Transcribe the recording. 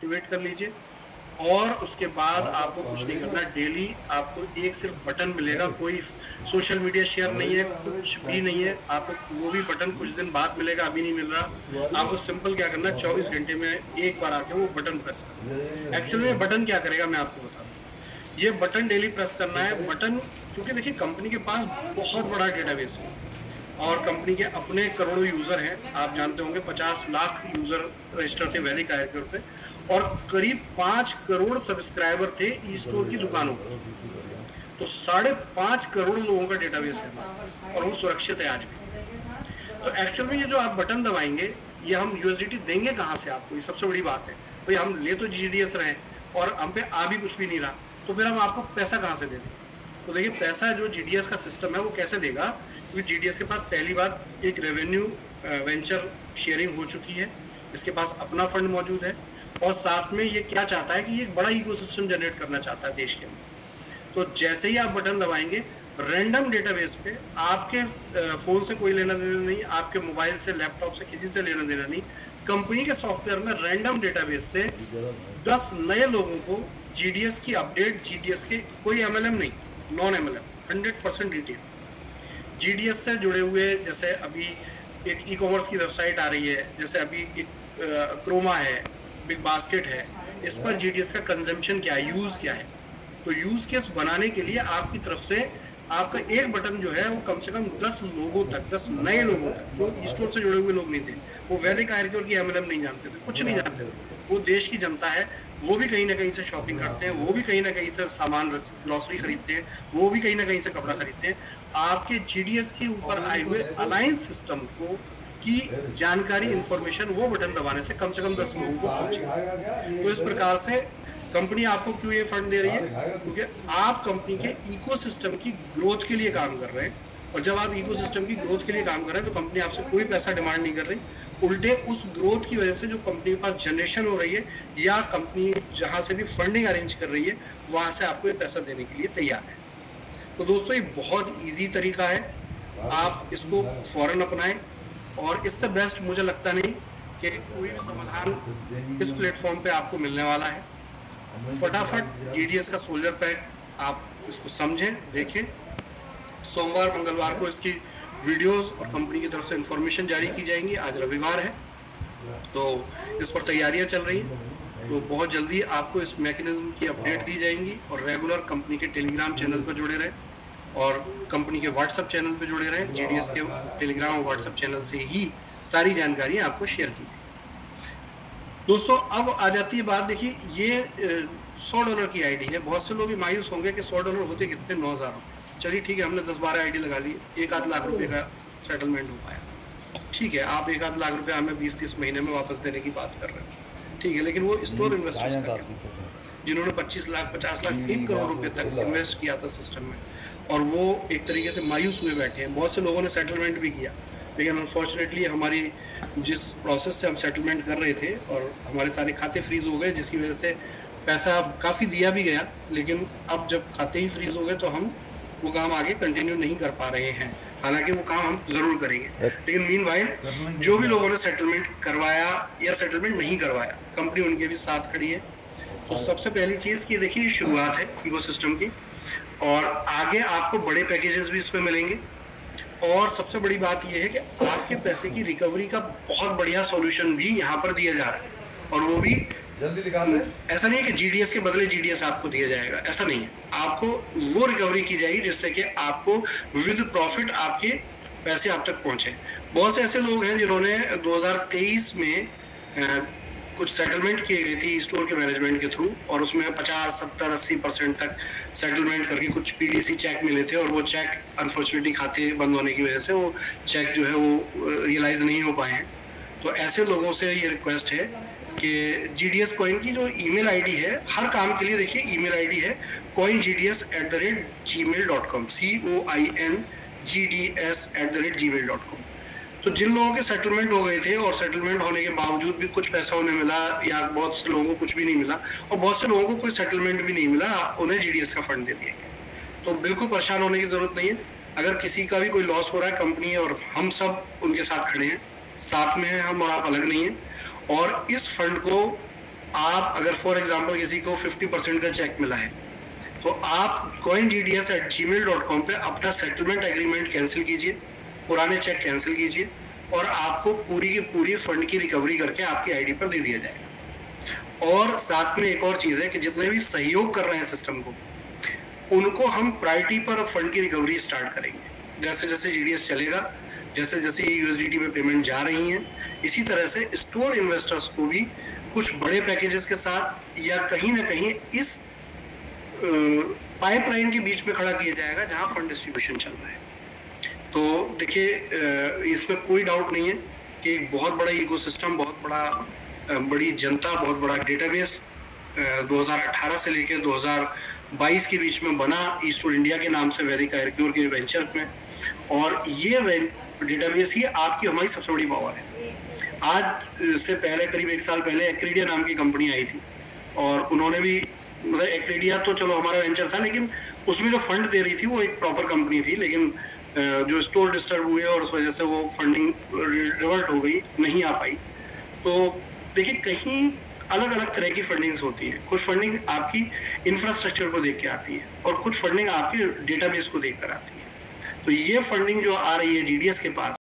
Activate कर लीजिए। और उसके बाद आपको कुछ नहीं करना, डेली आपको एक सिर्फ बटन मिलेगा, कोई सोशल मीडिया शेयर नहीं है, कुछ भी नहीं है। आपको वो भी बटन कुछ दिन बाद मिलेगा, अभी नहीं मिल रहा। आपको सिंपल क्या करना है, 24 घंटे में एक बार आके वो बटन प्रेस करना। एक्चुअली ये बटन क्या करेगा मैं आपको बताता हूँ। ये बटन डेली प्रेस करना है। बटन, क्योंकि देखिए कंपनी के पास बहुत बड़ा डेटाबेस है और कंपनी के अपने करोड़ों यूजर हैं। आप जानते होंगे 50 लाख यूजर रजिस्टर थे वैदिक आयुर्वेद पे, और करीब 5 करोड़ सब्सक्राइबर थे ई स्टोर की दुकानों पर। तो 5.5 करोड़ लोगों का डेटाबेस है हमारे पास और वो सुरक्षित है आज भी। तो एक्चुअल में ये जो आप बटन दबाएंगे, ये हम यूएसडीटी देंगे कहाँ से आपको, ये सबसे बड़ी बात है। भाई हम ले तो जीडीएस रहे और हम पे आ भी कुछ भी नहीं रहा, तो फिर हम आपको पैसा कहाँ से दे दें। तो देखिए पैसा जो जीडीएस का सिस्टम है वो कैसे देगा, क्योंकि जीडीएस के पास पहली बात एक रेवेन्यू वेंचर शेयरिंग हो चुकी है, इसके पास अपना फंड मौजूद है, और साथ में ये क्या चाहता है कि ये एक बड़ा इकोसिस्टम जनरेट करना चाहता है देश के अंदर। तो जैसे ही आप बटन दबाएंगे, रैंडम डेटाबेस पे आपके फोन से कोई लेना देना नहीं, आपके मोबाइल से, लैपटॉप से, किसी से लेना देना नहीं। कंपनी के सॉफ्टवेयर में रैंडम डेटाबेस से 10 नए लोगों को जीडीएस की अपडेट, जीडीएस के कोई एमएलएम नहीं, नॉन एमएलएम, 100% डिटेल जीडीएस से जुड़े हुए। जैसे अभी एक ई कॉमर्स की वेबसाइट आ रही है, जैसे अभी एक क्रोमा है, बिग बास्केट है, इस पर जीडीएस का कंजम्पशन क्या है, यूज क्या है। तो यूज केस बनाने के लिए आपकी तरफ से आपका एक बटन जो है वो कम से कम 10 लोगों तक, 10 नए लोगों तक, जो स्टोर से जुड़े हुए लोग नहीं थे, वो वैदिक आयुर्वेद की एमएलएम नहीं जानते थे, कुछ नहीं जानते थे, वो देश की जनता है, वो भी कहीं ना कहीं से शॉपिंग करते हैं, वो भी कहीं ना कहीं से सामान ग्रोसरी खरीदते हैं, वो भी कहीं ना कहीं से कपड़ा खरीदते हैं। आपके जीडीएस के ऊपर आए हुए अलायंस सिस्टम को की जानकारी, इंफॉर्मेशन वो बटन दबाने से कम 10 लोगों को पहुंचेगी। तो इस प्रकार से कंपनी आपको क्यों ये फंड दे रही है, क्योंकि आप कंपनी के इकोसिस्टम की ग्रोथ के लिए काम कर रहे हैं। और जब आप इकोसिस्टम की ग्रोथ के लिए काम कर रहे हैं तो कंपनी आपसे कोई पैसा डिमांड नहीं कर रही, उल्टे उस ग्रोथ की वजह से जो कंपनी के पास जनरेशन हो रही है या कंपनी जहां से भी फंडिंग अरेंज कर रही है वहां से आपको ये पैसा देने के लिए तैयार है। तो दोस्तों ये बहुत ईजी तरीका है, आप इसको फौरन अपनाएं, और इससे बेस्ट मुझे लगता नहीं कि कोई भी समाधान इस प्लेटफॉर्म पे आपको मिलने वाला है। फटाफट जीडीएस का सोल्जर पैक आप इसको समझें, देखें। सोमवार मंगलवार को इसकी वीडियोस और कंपनी की तरफ से इंफॉर्मेशन जारी की जाएंगी। आज रविवार है तो इस पर तैयारियां चल रही हैं, तो बहुत जल्दी आपको इस मैकेनिज्म की अपडेट दी जाएंगी। और रेगुलर कंपनी के टेलीग्राम चैनल पर जुड़े रहें और कंपनी के व्हाट्सएप चैनल पर जुड़े रहें। जीडीएस के टेलीग्राम और व्हाट्सएप चैनल से ही सारी जानकारी आपको शेयर की। दोस्तों अब आ जाती है बात, देखिए ये $100 की आईडी है। बहुत से लोग मायूस होंगे कि $100 होते कितने, 9,000 रुपये। चलिए ठीक है, हमने 10-12 आईडी लगा ली, 1-8 लाख रुपए का सेटलमेंट हो पाया। ठीक है, आप 1-8 लाख रुपए हमें 20-30 महीने में वापस देने की बात कर रहे हैं, ठीक है, लेकिन वो स्टोर इन्वेस्टर्स जिन्होंने 25 लाख, 50 लाख, 1 करोड़ रुपए तक इन्वेस्ट किया था सिस्टम में, और वो एक तरीके से मायूस हुए बैठे हैं। बहुत से लोगों ने सेटलमेंट भी किया, लेकिन अनफॉर्चुनेटली हमारी जिस प्रोसेस से हम सेटलमेंट कर रहे थे और हमारे सारे खाते फ्रीज हो गए, जिसकी वजह से पैसा काफ़ी दिया भी गया, लेकिन अब जब खाते ही फ्रीज हो गए तो हम वो काम आगे कंटिन्यू नहीं कर पा रहे हैं। हालांकि वो काम हम ज़रूर करेंगे, लेकिन मीनवाइल जो भी लोगों ने सेटलमेंट करवाया या सेटलमेंट नहीं करवाया, कंपनी उनके भी साथ खड़ी है। तो सबसे पहली चीज़ की देखिए शुरुआत है इकोसिस्टम की, और आगे आपको बड़े पैकेजेस भी इसमें मिलेंगे। और सबसे बड़ी बात यह है कि आपके पैसे की रिकवरी का बहुत बढ़िया सॉल्यूशन भी यहाँ पर दिया जा रहा है, और वो भी जल्दी निकाल लें। ऐसा नहीं है कि जीडीएस के बदले जीडीएस आपको दिया जाएगा, ऐसा नहीं है। आपको वो रिकवरी की जाएगी जिससे कि आपको विद प्रॉफिट आपके पैसे आप तक पहुंचे। बहुत से ऐसे लोग हैं जिन्होंने 2023 में कुछ सेटलमेंट किए गए थे स्टोर के मैनेजमेंट के थ्रू, और उसमें 50, 70, 80% तक सेटलमेंट करके कुछ पीडीसी चेक मिले थे, और वो चेक अनफॉर्चुनेटली खाते बंद होने की वजह से वो चेक जो है वो रियलाइज नहीं हो पाए हैं। तो ऐसे लोगों से ये रिक्वेस्ट है कि जीडीएस कॉइन की जो ईमेल आईडी है, हर काम के लिए देखिए ईमेल आईडी है coingds@gmail.com, coingds@gmail.com। तो जिन लोगों के सेटलमेंट हो गए थे और सेटलमेंट होने के बावजूद भी कुछ पैसा उन्हें मिला, या बहुत से लोगों को कुछ भी नहीं मिला, और बहुत से लोगों को कोई सेटलमेंट भी नहीं मिला, उन्हें जीडीएस का फंड दे दिया गया। तो बिल्कुल परेशान होने की जरूरत नहीं है। अगर किसी का भी कोई लॉस हो रहा है, कंपनी और हम सब उनके साथ खड़े हैं, साथ में हैं हम, और आप अलग नहीं हैं। और इस फंड को आप अगर फॉर एग्जांपल किसी को 50% का चेक मिला है, तो आप coingds@gmail.com पे अपना सेटलमेंट एग्रीमेंट कैंसिल कीजिए, पुराने चेक कैंसिल कीजिए, और आपको पूरी की पूरी फंड की रिकवरी करके आपकी आईडी पर दे दिया जाएगा। और साथ में एक और चीज है कि जितने भी सहयोग कर रहे हैं सिस्टम को, उनको हम प्रायोरिटी पर फंड की रिकवरी स्टार्ट करेंगे। जैसे जैसे जीडीएस चलेगा, जैसे जैसे यूएसडीटी में पेमेंट जा रही है, इसी तरह से स्टोर इन्वेस्टर्स को भी कुछ बड़े पैकेजेस के साथ या कहीं ना कहीं इस पाइपलाइन के बीच में खड़ा किया जाएगा जहां फंड डिस्ट्रीब्यूशन चल रहा है। तो देखिए, इसमें कोई डाउट नहीं है कि एक बहुत बड़ा इकोसिस्टम, बहुत बड़ी जनता, बहुत बड़ा डेटाबेस 2018 से लेकर 2022 के बीच में बना ईस्टवुड इंडिया के नाम से वैदिक आयुर्क्योर के वेंचर में। और ये डेटाबेस ही आपकी हमारी सबसे बड़ी पावर है। आज से पहले करीब 1 साल पहले एक्रेडिया नाम की कंपनी आई थी, और उन्होंने भी, मतलब एक्रेडिया तो चलो हमारा वेंचर था, लेकिन उसमें जो फंड दे रही थी वो एक प्रॉपर कंपनी थी, लेकिन जो स्टोर डिस्टर्ब हुए और उस वजह से वो फंडिंग रिवर्ट हो गई, नहीं आ पाई। तो देखिए, कहीं अलग अलग तरह की फंडिंग्स होती है। कुछ फंडिंग आपकी इंफ्रास्ट्रक्चर को देख के आती है, और कुछ फंडिंग आपके डेटाबेस को देख कर आती है। तो ये फंडिंग जो आ रही है जीडीएस के पास,